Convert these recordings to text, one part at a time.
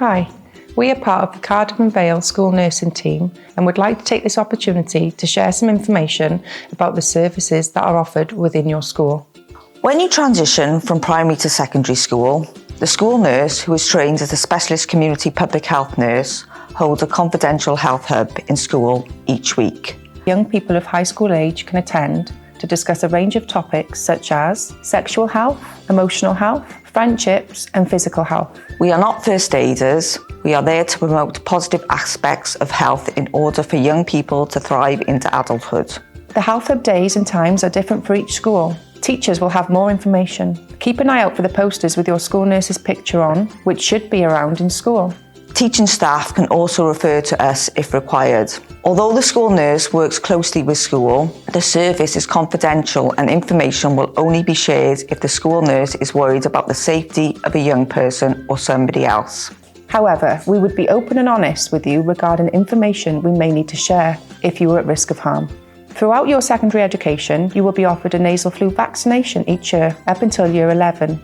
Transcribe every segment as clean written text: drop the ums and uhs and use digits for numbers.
Hi, we are part of the Cardiff and Vale school nursing team and would like to take this opportunity to share some information about the services that are offered within your school. When you transition from primary to secondary school, the school nurse, who is trained as a specialist community public health nurse, holds a confidential health hub in school each week. Young people of high school age can attend to discuss a range of topics such as sexual health, emotional health, friendships and physical health. We are not first aiders. We are there to promote positive aspects of health in order for young people to thrive into adulthood. The health hub days and times are different for each school. Teachers will have more information. Keep an eye out for the posters with your school nurse's picture on, which should be around in school. Teaching staff can also refer to us if required. Although the school nurse works closely with school, the service is confidential and information will only be shared if the school nurse is worried about the safety of a young person or somebody else. However, we would be open and honest with you regarding information we may need to share if you are at risk of harm. Throughout your secondary education, you will be offered a nasal flu vaccination each year up until year 11.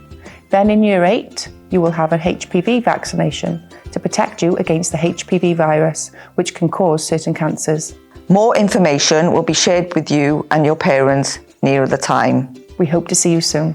Then in year 8, you will have a HPV vaccination to protect you against the HPV virus, which can cause certain cancers. More information will be shared with you and your parents nearer the time. We hope to see you soon.